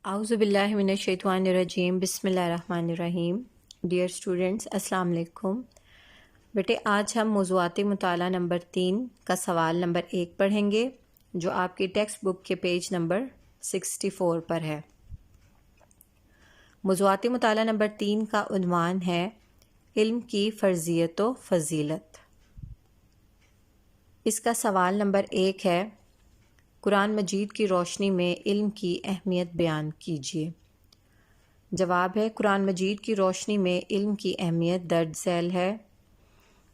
اعوذ باللہ من الشیطان الرجیم بسم اللہ الرحمن الرحیم۔ ڈیئر اسٹوڈنٹس السلام علیکم۔ بیٹے آج ہم موضوعاتی مطالعہ نمبر 3 کا سوال نمبر 1 پڑھیں گے جو آپ کی ٹیکسٹ بک کے پیج نمبر 64 پر ہے۔ موضوعاتی مطالعہ نمبر 3 کا عنوان ہے علم کی فرضیت و فضیلت۔ اس کا سوال نمبر 1 ہے، قرآن مجید کی روشنی میں علم کی اہمیت بیان کیجیے۔ جواب ہے، قرآن مجید کی روشنی میں علم کی اہمیت درج ذیل ہے۔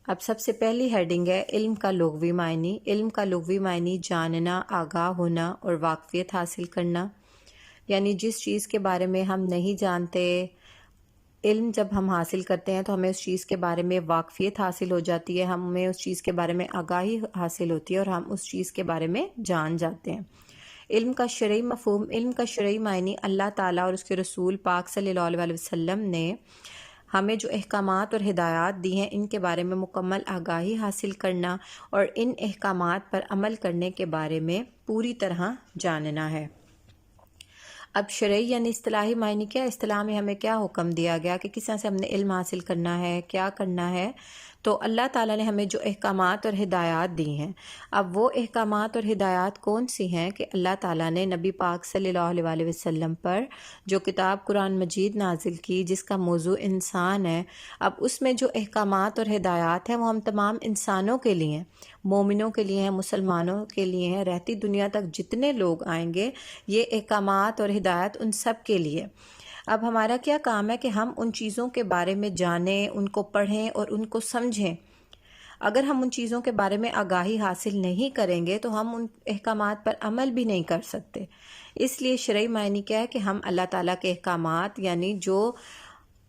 اب سب سے پہلی ہیڈنگ ہے علم کا لغوی معنی۔ علم کا لغوی معنی جاننا، آگاہ ہونا اور واقفیت حاصل کرنا، یعنی جس چیز کے بارے میں ہم نہیں جانتے، علم جب ہم حاصل کرتے ہیں تو ہمیں اس چیز کے بارے میں واقفیت حاصل ہو جاتی ہے، ہمیں اس چیز کے بارے میں آگاہی حاصل ہوتی ہے اور ہم اس چیز کے بارے میں جان جاتے ہیں۔ علم کا شرعی مفہوم۔ علم کا شرعی معنی اللہ تعالیٰ اور اس کے رسول پاک صلی اللہ علیہ وسلم نے ہمیں جو احکامات اور ہدایات دی ہیں ان کے بارے میں مکمل آگاہی حاصل کرنا اور ان احکامات پر عمل کرنے کے بارے میں پوری طرح جاننا ہے۔ اب شرعی یعنی اصطلاحی معنی کیا؟ اصطلاح میں ہمیں کیا حکم دیا گیا کہ کس طرح سے ہم نے علم حاصل کرنا ہے، کیا کرنا ہے؟ تو اللہ تعالیٰ نے ہمیں جو احکامات اور ہدایات دی ہیں، اب وہ احکامات اور ہدایات کون سی ہیں کہ اللہ تعالیٰ نے نبی پاک صلی اللہ علیہ وسلم پر جو کتاب قرآن مجید نازل کی جس کا موضوع انسان ہے، اب اس میں جو احکامات اور ہدایات ہیں وہ ہم تمام انسانوں کے لیے ہیں، مومنوں کے لیے ہیں، مسلمانوں کے لیے ہیں، رہتی دنیا تک جتنے لوگ آئیں گے یہ احکامات اور ہدایت ان سب کے لیے۔ اب ہمارا کیا کام ہے کہ ہم ان چیزوں کے بارے میں جانیں، ان کو پڑھیں اور ان کو سمجھیں۔ اگر ہم ان چیزوں کے بارے میں آگاہی حاصل نہیں کریں گے تو ہم ان احکامات پر عمل بھی نہیں کر سکتے۔ اس لیے شرعی معنی کیا ہے کہ ہم اللہ تعالیٰ کے احکامات، یعنی جو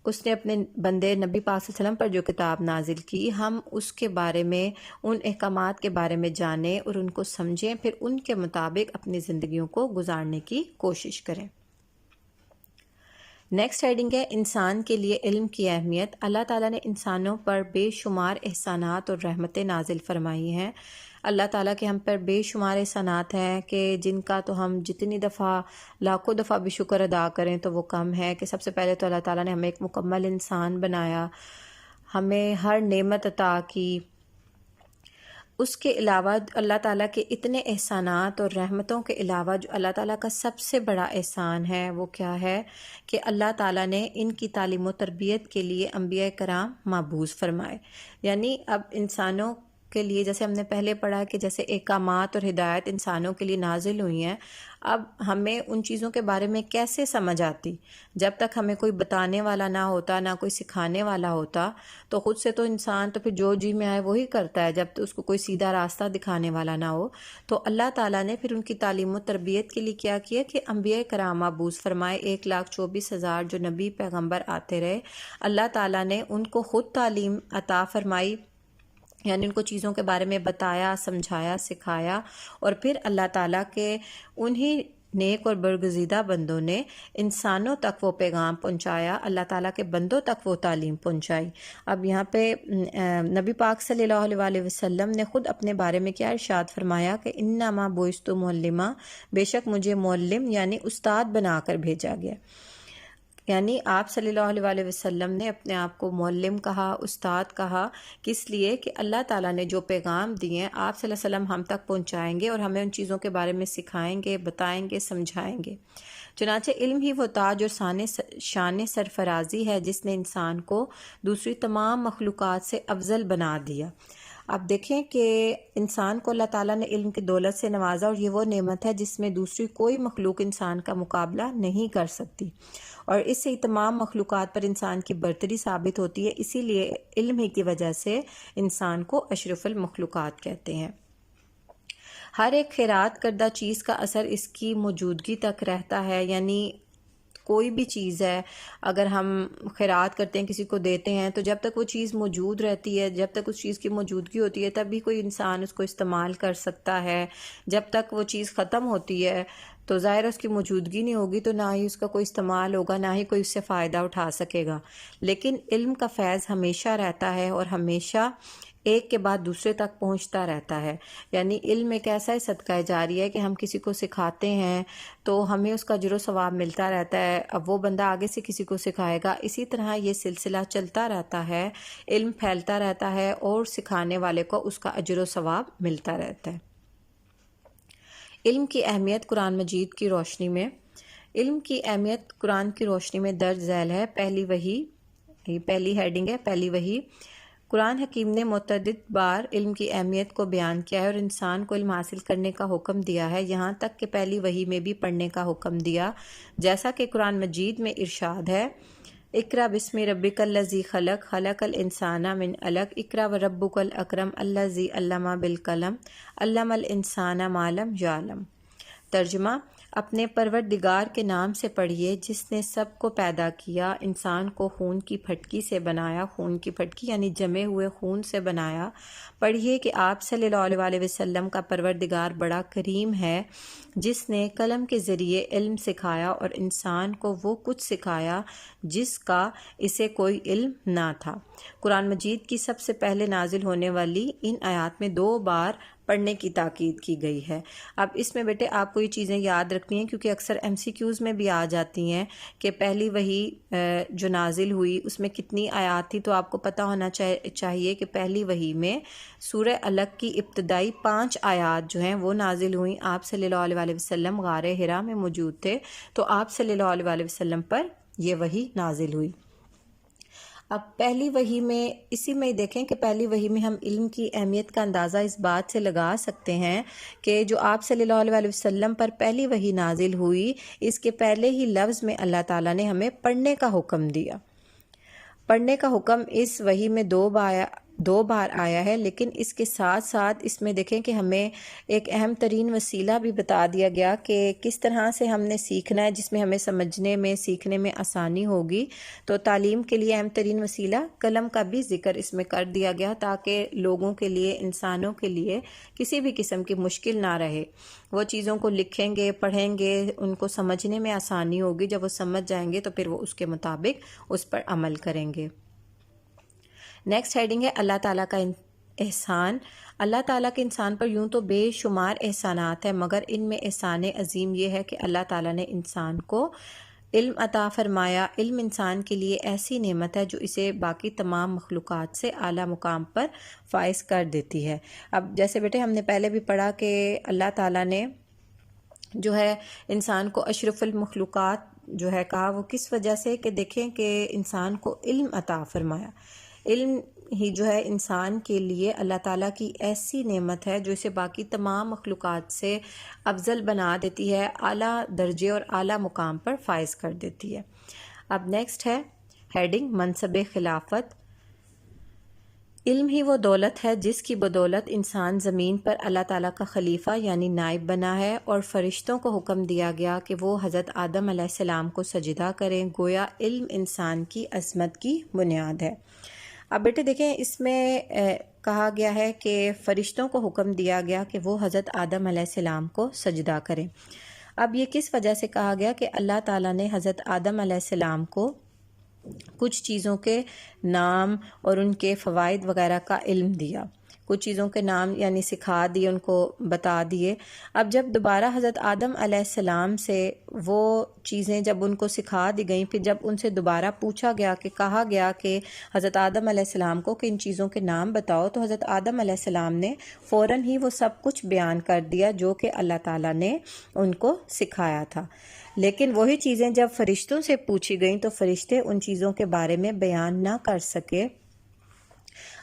اس نے اپنے بندے نبی پاک صلی اللہ علیہ وسلم پر جو کتاب نازل کی، ہم اس کے بارے میں، ان احکامات کے بارے میں جانیں اور ان کو سمجھیں، پھر ان کے مطابق اپنی زندگیوں کو گزارنے کی کوشش کریں۔ نیکسٹ ہیڈنگ ہے انسان کے لیے علم کی اہمیت۔ اللہ تعالیٰ نے انسانوں پر بے شمار احسانات اور رحمتیں نازل فرمائی ہیں۔ اللہ تعالیٰ کے ہم پر بے شمار احسانات ہیں کہ جن کا تو ہم جتنی دفعہ، لاکھوں دفعہ بھی شکر ادا کریں تو وہ کم ہے۔ کہ سب سے پہلے تو اللہ تعالیٰ نے ہمیں ایک مکمل انسان بنایا، ہمیں ہر نعمت عطا کی۔ اس کے علاوہ اللہ تعالیٰ کے اتنے احسانات اور رحمتوں کے علاوہ جو اللہ تعالیٰ کا سب سے بڑا احسان ہے وہ کیا ہے کہ اللہ تعالیٰ نے ان کی تعلیم و تربیت کے لیے انبیاء کرام مبعوث فرمائے۔ یعنی اب انسانوں کے لیے، جیسے ہم نے پہلے پڑھا کہ جیسے احکامات اور ہدایت انسانوں کے لیے نازل ہوئی ہیں، اب ہمیں ان چیزوں کے بارے میں کیسے سمجھ آتی؟ جب تک ہمیں کوئی بتانے والا نہ ہوتا، نہ کوئی سکھانے والا ہوتا، تو خود سے تو انسان تو پھر جو جی میں آئے وہی کرتا ہے جب تو اس کو کوئی سیدھا راستہ دکھانے والا نہ ہو۔ تو اللہ تعالیٰ نے پھر ان کی تعلیم و تربیت کے لیے کیا کیا کہ انبیاء کرام مبعوث فرمائے۔ 1,24,000 جو نبی پیغمبر آتے رہے، اللہ تعالیٰ نے ان کو خود تعلیم عطا فرمائی، یعنی ان کو چیزوں کے بارے میں بتایا، سمجھایا، سکھایا، اور پھر اللہ تعالیٰ کے انہی نیک اور برگزیدہ بندوں نے انسانوں تک وہ پیغام پہنچایا، اللہ تعالیٰ کے بندوں تک وہ تعلیم پہنچائی۔ اب یہاں پہ نبی پاک صلی اللہ علیہ وسلم نے خود اپنے بارے میں کیا ارشاد فرمایا کہ انما بعثت معلما، بے شک مجھے معلم یعنی استاد بنا کر بھیجا گیا۔ یعنی آپ صلی اللہ علیہ وسلم نے اپنے آپ کو معلم کہا، استاد کہا، کس لیے کہ اللہ تعالیٰ نے جو پیغام دیے ہیں آپ صلی اللہ علیہ وسلم ہم تک پہنچائیں گے اور ہمیں ان چیزوں کے بارے میں سکھائیں گے، بتائیں گے، سمجھائیں گے۔ چنانچہ علم ہی وہ تاج اور شان سرفرازی ہے جس نے انسان کو دوسری تمام مخلوقات سے افضل بنا دیا۔ اب دیکھیں کہ انسان کو اللہ تعالیٰ نے علم کی دولت سے نوازا، اور یہ وہ نعمت ہے جس میں دوسری کوئی مخلوق انسان کا مقابلہ نہیں کر سکتی، اور اس سے تمام مخلوقات پر انسان کی برتری ثابت ہوتی ہے۔ اسی لیے علم ہی کی وجہ سے انسان کو اشرف المخلوقات کہتے ہیں۔ ہر ایک خیرات کردہ چیز کا اثر اس کی موجودگی تک رہتا ہے، یعنی کوئی بھی چیز ہے، اگر ہم خیرات کرتے ہیں، کسی کو دیتے ہیں، تو جب تک وہ چیز موجود رہتی ہے، جب تک اس چیز کی موجودگی ہوتی ہے تب بھی کوئی انسان اس کو استعمال کر سکتا ہے۔ جب تک وہ چیز ختم ہوتی ہے تو ظاہر اس کی موجودگی نہیں ہوگی، تو نہ ہی اس کا کوئی استعمال ہوگا، نہ ہی کوئی اس سے فائدہ اٹھا سکے گا۔ لیکن علم کا فیض ہمیشہ رہتا ہے اور ہمیشہ ایک کے بعد دوسرے تک پہنچتا رہتا ہے۔ یعنی علم ایک ایسا صدقہ جاری ہے کہ ہم کسی کو سکھاتے ہیں تو ہمیں اس کا اجر و ثواب ملتا رہتا ہے، اب وہ بندہ آگے سے کسی کو سکھائے گا، اسی طرح یہ سلسلہ چلتا رہتا ہے، علم پھیلتا رہتا ہے اور سکھانے والے کو اس کا اجر و ثواب ملتا رہتا ہے۔ علم کی اہمیت قرآن مجید کی روشنی میں۔ علم کی اہمیت قرآن کی روشنی میں درج ذیل ہے۔ پہلی ہیڈنگ ہے پہلی وحی۔ قرآن حکیم نے متعدد بار علم کی اہمیت کو بیان کیا ہے اور انسان کو علم حاصل کرنے کا حکم دیا ہے، یہاں تک کہ پہلی وحی میں بھی پڑھنے کا حکم دیا، جیسا کہ قرآن مجید میں ارشاد ہے، اقرأ بسم ربک الذی خلق خلق الانسان من علق اقرأ وربک الاکرم الذی علم بالقلم علم الانسان ما لم یعلم۔ ترجمہ، اپنے پروردگار کے نام سے پڑھیے جس نے سب کو پیدا کیا، انسان کو خون کی پھٹکی سے بنایا، خون کی پھٹکی یعنی جمے ہوئے خون سے بنایا۔ پڑھیے کہ آپ صلی اللہ علیہ وسلم کا پروردگار بڑا کریم ہے جس نے قلم کے ذریعے علم سکھایا اور انسان کو وہ کچھ سکھایا جس کا اسے کوئی علم نہ تھا۔ قرآن مجید کی سب سے پہلے نازل ہونے والی ان آیات میں 2 بار پڑھنے کی تاکید کی گئی ہے۔ اب اس میں بیٹے آپ کو یہ چیزیں یاد رکھنی ہیں کیونکہ اکثر MCQs میں بھی آ جاتی ہیں کہ پہلی وحی جو نازل ہوئی اس میں کتنی آیات تھی، تو آپ کو پتہ ہونا چاہیے کہ پہلی وحی میں سورہ علق کی ابتدائی 5 آیات جو ہیں وہ نازل ہوئیں۔ آپ صلی اللہ علیہ وسلم غار حرا میں موجود تھے تو آپ صلی اللہ علیہ وسلم پر یہ وحی نازل ہوئی۔ اب پہلی وحی میں اسی میں دیکھیں کہ پہلی وحی میں ہم علم کی اہمیت کا اندازہ اس بات سے لگا سکتے ہیں کہ جو آپ صلی اللہ علیہ وسلم پر پہلی وحی نازل ہوئی اس کے پہلے ہی لفظ میں اللہ تعالیٰ نے ہمیں پڑھنے کا حکم دیا۔ پڑھنے کا حکم اس وحی میں 2 بار آیا ہے، لیکن اس کے ساتھ ساتھ اس میں دیکھیں کہ ہمیں ایک اہم ترین وسیلہ بھی بتا دیا گیا کہ کس طرح سے ہم نے سیکھنا ہے جس میں ہمیں سمجھنے میں سیکھنے میں آسانی ہوگی۔ تو تعلیم کے لیے اہم ترین وسیلہ قلم کا بھی ذکر اس میں کر دیا گیا تاکہ لوگوں کے لیے، انسانوں کے لیے کسی بھی قسم کی مشکل نہ رہے، وہ چیزوں کو لکھیں گے، پڑھیں گے، ان کو سمجھنے میں آسانی ہوگی، جب وہ سمجھ جائیں گے تو پھر وہ اس کے مطابق اس پر عمل کریں گے۔ نیکسٹ ہیڈنگ ہے اللہ تعالیٰ کا احسان۔ اللہ تعالیٰ کے انسان پر یوں تو بے شمار احسانات ہیں، مگر ان میں احسان عظیم یہ ہے کہ اللہ تعالیٰ نے انسان کو علم عطا فرمایا۔ علم انسان کے لیے ایسی نعمت ہے جو اسے باقی تمام مخلوقات سے اعلیٰ مقام پر فائز کر دیتی ہے۔ اب جیسے بیٹے ہم نے پہلے بھی پڑھا کہ اللہ تعالیٰ نے جو ہے انسان کو اشرف المخلوقات جو ہے کہا، وہ کس وجہ سے کہ دیکھیں کہ انسان کو علم عطا فرمایا۔ علم ہی جو ہے انسان کے لیے اللہ تعالیٰ کی ایسی نعمت ہے جو اسے باقی تمام مخلوقات سے افضل بنا دیتی ہے، اعلیٰ درجے اور اعلیٰ مقام پر فائز کر دیتی ہے۔ اب نیکسٹ ہے ہیڈنگ منصب خلافت۔ علم ہی وہ دولت ہے جس کی بدولت انسان زمین پر اللہ تعالیٰ کا خلیفہ یعنی نائب بنا ہے، اور فرشتوں کو حکم دیا گیا کہ وہ حضرت آدم علیہ السلام کو سجدہ کریں، گویا علم انسان کی عظمت کی بنیاد ہے۔ اب بیٹے دیکھیں اس میں کہا گیا ہے کہ فرشتوں کو حکم دیا گیا کہ وہ حضرت آدم علیہ السلام کو سجدہ کریں۔ اب یہ کس وجہ سے کہا گیا کہ اللہ تعالیٰ نے حضرت آدم علیہ السلام کو کچھ چیزوں کے نام اور ان کے فوائد وغیرہ کا علم دیا، کچھ چیزوں کے نام یعنی سکھا دیے، ان کو بتا دیے۔ اب جب دوبارہ حضرت آدم علیہ السلام سے وہ چیزیں جب ان کو سکھا دی گئیں، پھر جب ان سے دوبارہ پوچھا گیا کہ کہا گیا کہ حضرت آدم علیہ السلام کو کہ ان چیزوں کے نام بتاؤ، تو حضرت آدم علیہ السلام نے فوراً ہی وہ سب کچھ بیان کر دیا جو کہ اللہ تعالیٰ نے ان کو سکھایا تھا۔ لیکن وہی چیزیں جب فرشتوں سے پوچھی گئیں تو فرشتے ان چیزوں کے بارے میں بیان نہ کر سکے۔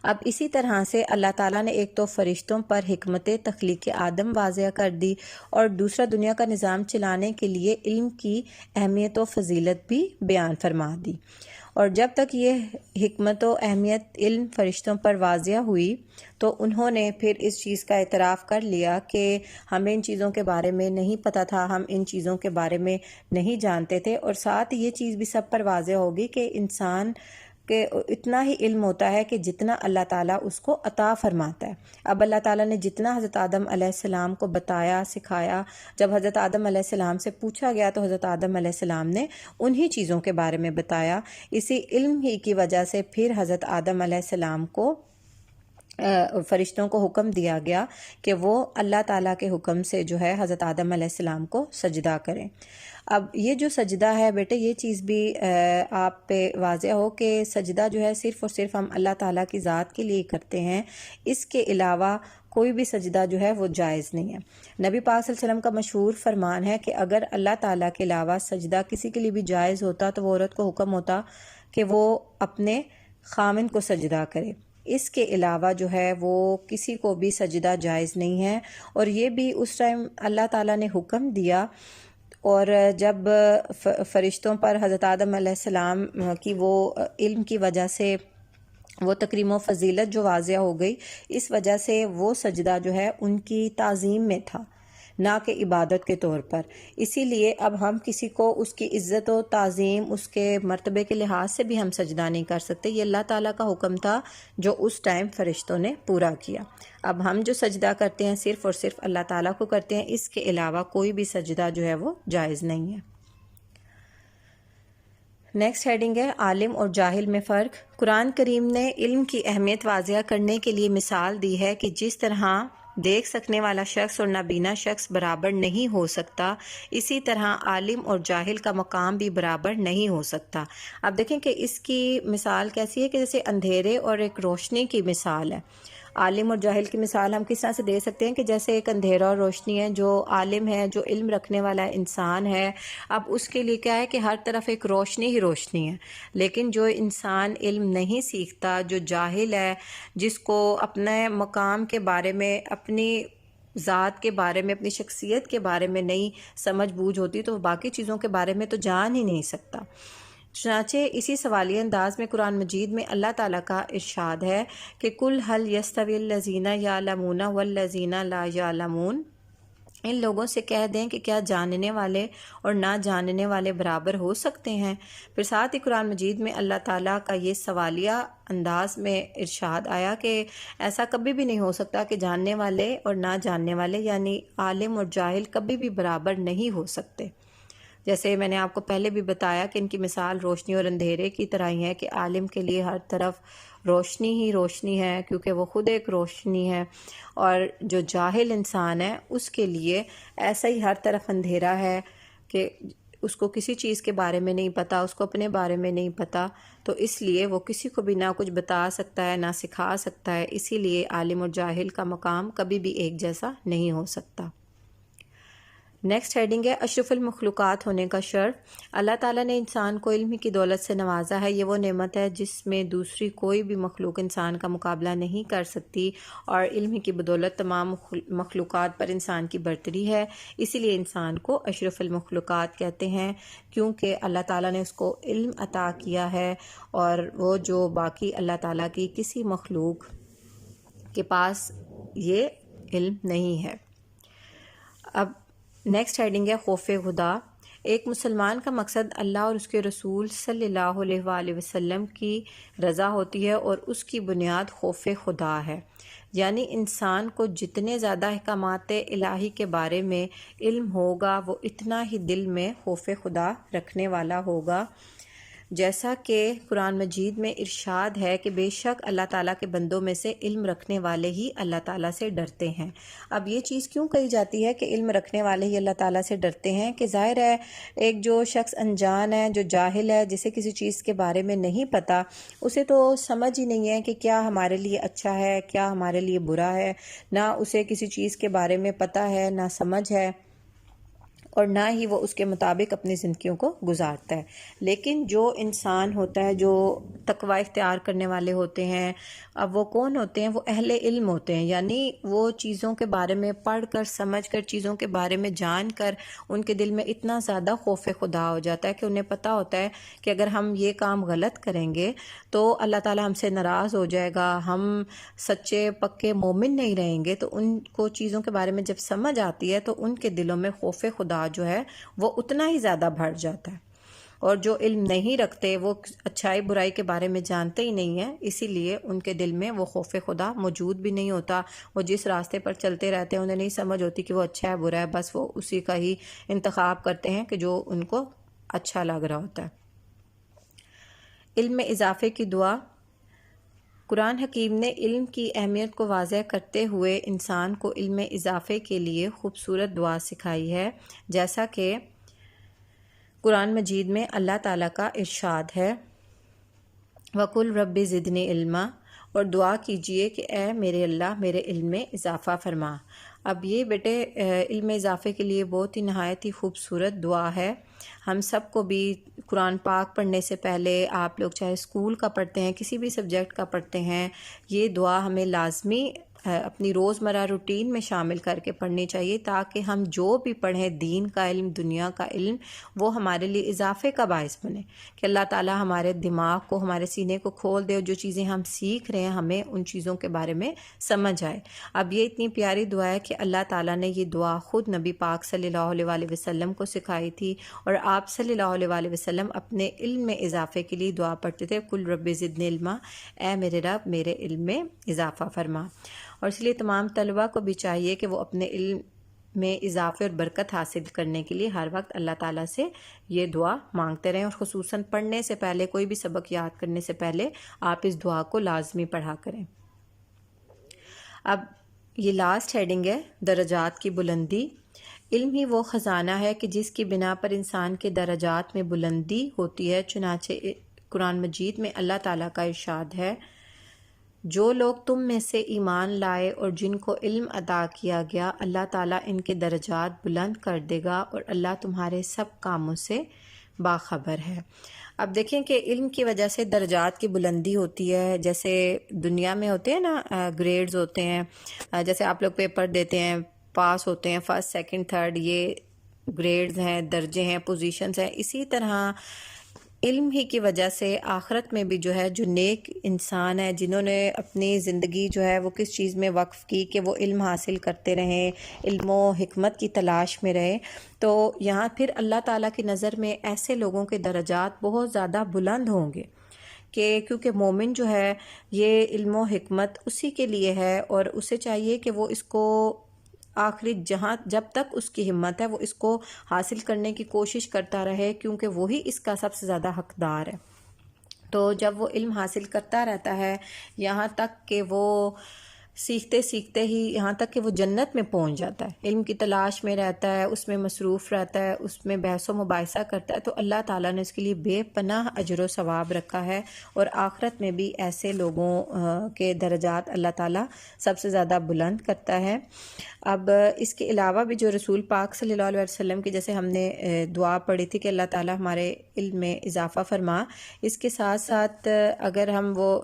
اب اسی طرح سے اللہ تعالیٰ نے ایک تو فرشتوں پر حکمت تخلیق آدم واضح کر دی، اور دوسرا دنیا کا نظام چلانے کے لیے علم کی اہمیت و فضیلت بھی بیان فرما دی۔ اور جب تک یہ حکمت و اہمیت علم فرشتوں پر واضح ہوئی تو انہوں نے پھر اس چیز کا اعتراف کر لیا کہ ہمیں ان چیزوں کے بارے میں نہیں پتہ تھا، ہم ان چیزوں کے بارے میں نہیں جانتے تھے، اور ساتھ یہ چیز بھی سب پر واضح ہوگی کہ انسان کہ اتنا ہی علم ہوتا ہے کہ جتنا اللہ تعالیٰ اس کو عطا فرماتا ہے۔ اب اللہ تعالیٰ نے جتنا حضرت آدم علیہ السلام کو بتایا، سکھایا، جب حضرت آدم علیہ السلام سے پوچھا گیا تو حضرت آدم علیہ السلام نے انہی چیزوں کے بارے میں بتایا۔ اسی علم ہی کی وجہ سے پھر حضرت آدم علیہ السلام کو فرشتوں کو حکم دیا گیا کہ وہ اللہ تعالیٰ کے حکم سے جو ہے حضرت آدم علیہ السلام کو سجدہ کریں۔ اب یہ جو سجدہ ہے بیٹے، یہ چیز بھی آپ پہ واضح ہو کہ سجدہ جو ہے صرف اور صرف ہم اللہ تعالیٰ کی ذات کے لیے کرتے ہیں، اس کے علاوہ کوئی بھی سجدہ جو ہے وہ جائز نہیں ہے۔ نبی پاک صلی اللہ علیہ وسلم کا مشہور فرمان ہے کہ اگر اللہ تعالیٰ کے علاوہ سجدہ کسی کے لیے بھی جائز ہوتا تو وہ عورت کو حکم ہوتا کہ وہ اپنے خامن کو سجدہ کرے، اس کے علاوہ جو ہے وہ کسی کو بھی سجدہ جائز نہیں ہے۔ اور یہ بھی اس ٹائم اللہ تعالیٰ نے حکم دیا، اور جب فرشتوں پر حضرت آدم علیہ السلام کی وہ علم کی وجہ سے وہ تکریم و فضیلت جو واضح ہو گئی، اس وجہ سے وہ سجدہ جو ہے ان کی تعظیم میں تھا، نہ کہ عبادت کے طور پر۔ اسی لیے اب ہم کسی کو اس کی عزت و تعظیم، اس کے مرتبے کے لحاظ سے بھی ہم سجدہ نہیں کر سکتے۔ یہ اللہ تعالیٰ کا حکم تھا جو اس ٹائم فرشتوں نے پورا کیا۔ اب ہم جو سجدہ کرتے ہیں صرف اور صرف اللہ تعالیٰ کو کرتے ہیں، اس کے علاوہ کوئی بھی سجدہ جو ہے وہ جائز نہیں ہے۔ نیکسٹ ہیڈنگ ہے عالم اور جاہل میں فرق۔ قرآن کریم نے علم کی اہمیت واضح کرنے کے لیے مثال دی ہے کہ جس طرح دیکھ سکنے والا شخص اور نابینا شخص برابر نہیں ہو سکتا، اسی طرح عالم اور جاہل کا مقام بھی برابر نہیں ہو سکتا۔ اب دیکھیں کہ اس کی مثال کیسی ہے کہ جیسے اندھیرے اور ایک روشنی کی مثال ہے۔ عالم اور جاہل کی مثال ہم کس طرح سے دے سکتے ہیں کہ جیسے ایک اندھیرا اور روشنی ہے، جو عالم ہے، جو علم رکھنے والا انسان ہے، اب اس کے لیے کیا ہے کہ ہر طرف ایک روشنی ہی روشنی ہے۔ لیکن جو انسان علم نہیں سیکھتا، جو جاہل ہے، جس کو اپنے مقام کے بارے میں، اپنی ذات کے بارے میں، اپنی شخصیت کے بارے میں نہیں سمجھ بوجھ ہوتی، تو وہ باقی چیزوں کے بارے میں تو جان ہی نہیں سکتا۔ چنانچہ اسی سوالیہ انداز میں قرآن مجید میں اللہ تعالیٰ کا ارشاد ہے کہ قُلْ هَلْ يَسْتَوِي الَّذِينَ يَعْلَمُونَ وَالَّذِينَ لَا يَعْلَمُونَ، ان لوگوں سے کہہ دیں کہ کیا جاننے والے اور نہ جاننے والے برابر ہو سکتے ہیں؟ پھر ساتھ ہی قرآن مجید میں اللہ تعالیٰ کا یہ سوالیہ انداز میں ارشاد آیا کہ ایسا کبھی بھی نہیں ہو سکتا کہ جاننے والے اور نہ جاننے والے، یعنی عالم اور جاہل کبھی بھی برابر نہیں ہو سکتے۔ جیسے میں نے آپ کو پہلے بھی بتایا کہ ان کی مثال روشنی اور اندھیرے کی طرح ہی ہے کہ عالم کے لیے ہر طرف روشنی ہی روشنی ہے، کیونکہ وہ خود ایک روشنی ہے، اور جو جاہل انسان ہے اس کے لیے ایسا ہی ہر طرف اندھیرا ہے کہ اس کو کسی چیز کے بارے میں نہیں پتہ، اس کو اپنے بارے میں نہیں پتہ، تو اس لیے وہ کسی کو بھی نہ کچھ بتا سکتا ہے، نہ سکھا سکتا ہے۔ اسی لیے عالم اور جاہل کا مقام کبھی بھی ایک جیسا نہیں ہو سکتا۔ نیکسٹ ہیڈنگ ہے اشرف المخلوقات ہونے کا شرف۔ اللہ تعالیٰ نے انسان کو علم کی دولت سے نوازا ہے۔ یہ وہ نعمت ہے جس میں دوسری کوئی بھی مخلوق انسان کا مقابلہ نہیں کر سکتی، اور علم کی بدولت تمام مخلوقات پر انسان کی برتری ہے۔ اسی لیے انسان کو اشرف المخلوقات کہتے ہیں، کیونکہ اللہ تعالیٰ نے اس کو علم عطا کیا ہے، اور وہ جو باقی اللہ تعالیٰ کی کسی مخلوق کے پاس یہ علم نہیں ہے۔ اب نیکسٹ ہیڈنگ ہے خوف خدا۔ ایک مسلمان کا مقصد اللہ اور اس کے رسول صلی اللہ علیہ وآلہ وسلم کی رضا ہوتی ہے، اور اس کی بنیاد خوف خدا ہے۔ یعنی انسان کو جتنے زیادہ احکامات الہی کے بارے میں علم ہوگا، وہ اتنا ہی دل میں خوف خدا رکھنے والا ہوگا۔ جیسا کہ قرآن مجید میں ارشاد ہے کہ بے شک اللہ تعالیٰ کے بندوں میں سے علم رکھنے والے ہی اللہ تعالیٰ سے ڈرتے ہیں۔ اب یہ چیز کیوں کہی جاتی ہے کہ علم رکھنے والے ہی اللہ تعالیٰ سے ڈرتے ہیں؟ کہ ظاہر ہے ایک جو شخص انجان ہے، جو جاہل ہے، جسے کسی چیز کے بارے میں نہیں پتہ، اسے تو سمجھ ہی نہیں ہے کہ کیا ہمارے لیے اچھا ہے، کیا ہمارے لیے برا ہے، نہ اسے کسی چیز کے بارے میں پتہ ہے، نہ سمجھ ہے، اور نہ ہی وہ اس کے مطابق اپنی زندگیوں کو گزارتا ہے۔ لیکن جو انسان ہوتا ہے، جو تقوی اختیار کرنے والے ہوتے ہیں، اب وہ کون ہوتے ہیں؟ وہ اہل علم ہوتے ہیں، یعنی وہ چیزوں کے بارے میں پڑھ کر، سمجھ کر، چیزوں کے بارے میں جان کر ان کے دل میں اتنا زیادہ خوف خدا ہو جاتا ہے کہ انہیں پتہ ہوتا ہے کہ اگر ہم یہ کام غلط کریں گے تو اللہ تعالیٰ ہم سے ناراض ہو جائے گا، ہم سچے پکے مومن نہیں رہیں گے۔ تو ان کو چیزوں کے بارے میں جب سمجھ آتی ہے تو ان کے دلوں میں خوف خدا جو ہے وہ اتنا ہی زیادہ بڑھ جاتا ہے۔ اور جو علم نہیں رکھتے، وہ اچھائی برائی کے بارے میں جانتے ہی نہیں ہیں، اسی لیے ان کے دل میں وہ خوف خدا موجود بھی نہیں ہوتا۔ وہ جس راستے پر چلتے رہتے ہیں، انہیں نہیں سمجھ ہوتی کہ وہ اچھا ہے برا ہے، بس وہ اسی کا ہی انتخاب کرتے ہیں کہ جو ان کو اچھا لگ رہا ہوتا ہے۔ علم میں اضافے کی دعا۔ قرآن حکیم نے علم کی اہمیت کو واضح کرتے ہوئے انسان کو علم میں اضافے کے لیے خوبصورت دعا سکھائی ہے، جیسا کہ قرآن مجید میں اللہ تعالیٰ کا ارشاد ہے وَقُلْ رَبِّ زِدْنِی عِلْمًا، اور دعا کیجئے کہ اے میرے اللہ میرے علم میں اضافہ فرما۔ اب یہ بیٹے علم اضافے کے لیے بہت ہی نہایت ہی خوبصورت دعا ہے۔ ہم سب کو بھی قرآن پاک پڑھنے سے پہلے، آپ لوگ چاہے اسکول کا پڑھتے ہیں، کسی بھی سبجیکٹ کا پڑھتے ہیں، یہ دعا ہمیں لازمی اپنی روزمرہ روٹین میں شامل کر کے پڑھنی چاہیے، تاکہ ہم جو بھی پڑھیں دین کا علم، دنیا کا علم، وہ ہمارے لیے اضافے کا باعث بنے، کہ اللہ تعالیٰ ہمارے دماغ کو، ہمارے سینے کو کھول دے، اور جو چیزیں ہم سیکھ رہے ہیں ہمیں ان چیزوں کے بارے میں سمجھ آئے۔ اب یہ اتنی پیاری دعا ہے کہ اللہ تعالیٰ نے یہ دعا خود نبی پاک صلی اللہ علیہ وآلہ وسلم کو سکھائی تھی، اور آپ صلی اللہ علیہ وآلہ وسلم اپنے علم میں اضافے کے لیے دعا پڑھتے تھے، قُلْ رَبِّ زِدْنِی عِلْمًا، اے میرے رب میرے علم میں اضافہ فرما۔ اور اس لیے تمام طلباء کو بھی چاہیے کہ وہ اپنے علم میں اضافے اور برکت حاصل کرنے کے لیے ہر وقت اللہ تعالیٰ سے یہ دعا مانگتے رہیں، اور خصوصاً پڑھنے سے پہلے، کوئی بھی سبق یاد کرنے سے پہلے آپ اس دعا کو لازمی پڑھا کریں۔ اب یہ لاسٹ ہیڈنگ ہے، درجات کی بلندی۔ علم ہی وہ خزانہ ہے کہ جس کی بنا پر انسان کے درجات میں بلندی ہوتی ہے، چنانچہ قرآن مجید میں اللہ تعالیٰ کا ارشاد ہے جو لوگ تم میں سے ایمان لائے اور جن کو علم عطا کیا گیا، اللہ تعالیٰ ان کے درجات بلند کر دے گا، اور اللہ تمہارے سب کاموں سے باخبر ہے۔ اب دیکھیں کہ علم کی وجہ سے درجات کی بلندی ہوتی ہے، جیسے دنیا میں ہوتے ہیں نا گریڈز ہوتے ہیں، جیسے آپ لوگ پیپر دیتے ہیں، پاس ہوتے ہیں، فرسٹ سیکنڈ تھرڈ، یہ گریڈز ہیں، درجے ہیں، پوزیشنز ہیں۔ اسی طرح علم ہی کی وجہ سے آخرت میں بھی جو ہے، جو نیک انسان ہے جنہوں نے اپنی زندگی جو ہے وہ کس چیز میں وقف کی کہ وہ علم حاصل کرتے رہیں، علم و حکمت کی تلاش میں رہے، تو یہاں پھر اللہ تعالیٰ کی نظر میں ایسے لوگوں کے درجات بہت زیادہ بلند ہوں گے، کہ کیونکہ مومن جو ہے یہ علم و حکمت اسی کے لیے ہے، اور اسے چاہیے کہ وہ اس کو آخری جب تک اس کی ہمت ہے وہ اس کو حاصل کرنے کی کوشش کرتا رہے، کیونکہ وہی اس کا سب سے زیادہ حقدار ہے۔ تو جب وہ علم حاصل کرتا رہتا ہے یہاں تک کہ وہ سیکھتے سیکھتے ہی یہاں تک کہ وہ جنت میں پہنچ جاتا ہے، علم کی تلاش میں رہتا ہے، اس میں مصروف رہتا ہے، اس میں بحث و مباحثہ کرتا ہے، تو اللہ تعالیٰ نے اس کے لیے بے پناہ اجر و ثواب رکھا ہے، اور آخرت میں بھی ایسے لوگوں کے درجات اللہ تعالیٰ سب سے زیادہ بلند کرتا ہے۔ اب اس کے علاوہ بھی جو رسول پاک صلی اللہ علیہ وسلم کی جیسے ہم نے دعا پڑھی تھی کہ اللہ تعالیٰ ہمارے علم میں اضافہ فرما، اس کے ساتھ ساتھ اگر ہم وہ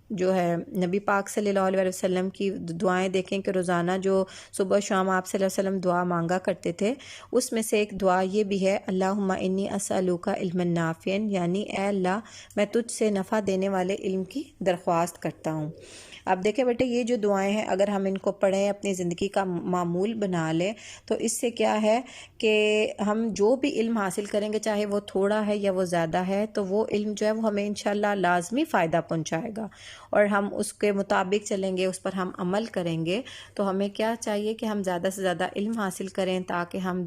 جو ہے نبی پاک صلی اللہ علیہ وسلم کی دعائیں دیکھیں کہ روزانہ جو صبح شام آپ صلی اللہ علیہ وسلم دعا مانگا کرتے تھے، اس میں سے ایک دعا یہ بھی ہے اللہم انی اسألک علما نافعا، یعنی اے اللہ میں تجھ سے نفع دینے والے علم کی درخواست کرتا ہوں۔ اب دیکھیں بیٹے یہ جو دعائیں ہیں اگر ہم ان کو پڑھیں، اپنی زندگی کا معمول بنا لیں، تو اس سے کیا ہے کہ ہم جو بھی علم حاصل کریں گے، چاہے وہ تھوڑا ہے یا وہ زیادہ ہے، تو وہ علم جو ہے وہ ہمیں انشاءاللہ لازمی فائدہ پہنچائے گا، اور ہم اس کے مطابق چلیں گے، اس پر ہم عمل کریں گے۔ تو ہمیں کیا چاہیے کہ ہم زیادہ سے زیادہ علم حاصل کریں، تاکہ ہم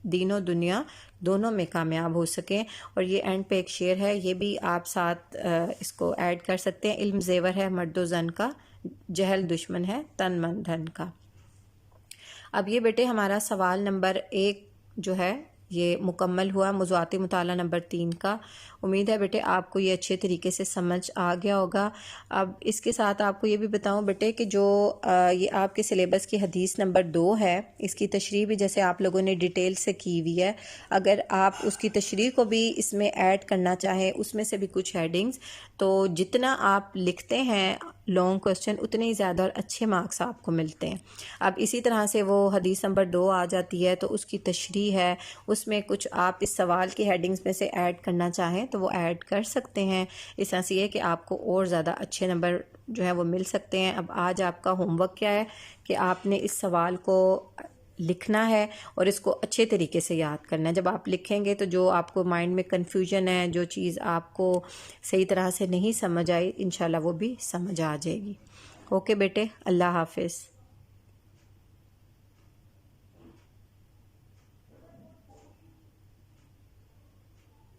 دین و دنیا دونوں میں کامیاب ہو سکیں۔ اور یہ اینڈ پہ ایک شعر ہے، یہ بھی آپ ساتھ اس کو ایڈ کر سکتے ہیں، علم زیور ہے مرد و زن کا، جہل دشمن ہے تن من دھن کا۔ اب یہ بیٹے ہمارا سوال نمبر 1 جو ہے یہ مکمل ہوا، موضوعاتی مطالعہ نمبر 3 کا۔ امید ہے بیٹے آپ کو یہ اچھے طریقے سے سمجھ آ گیا ہوگا۔ اب اس کے ساتھ آپ کو یہ بھی بتاؤں بیٹے کہ جو یہ آپ کے سلیبس کی حدیث نمبر 2 ہے، اس کی تشریح بھی جیسے آپ لوگوں نے ڈیٹیل سے کی ہوئی ہے، اگر آپ اس کی تشریح کو بھی اس میں ایڈ کرنا چاہیں، اس میں سے بھی کچھ ہیڈنگز، تو جتنا آپ لکھتے ہیں لانگ کوسچن اتنے ہی زیادہ اور اچھے مارکس آپ کو ملتے ہیں۔ اب اسی طرح سے وہ حدیث نمبر 2 آ جاتی ہے، تو اس کی تشریح ہے، اس میں کچھ آپ اس سوال کی ہیڈنگز میں سے ایڈ کرنا چاہیں تو وہ ایڈ کر سکتے ہیں، اس طرح سے یہ کہ آپ کو اور زیادہ اچھے نمبر جو ہے وہ مل سکتے ہیں۔ اب آج آپ کا ہوم ورک کیا ہے کہ آپ نے اس سوال کو لکھنا ہے اور اس کو اچھے طریقے سے یاد کرنا ہے۔ جب آپ لکھیں گے تو جو آپ کو مائنڈ میں کنفیوژن ہے، جو چیز آپ کو صحیح طرح سے نہیں سمجھ آئی، انشاءاللہ وہ بھی سمجھ آ جائے گی۔ اوکے بیٹے، اللہ حافظ۔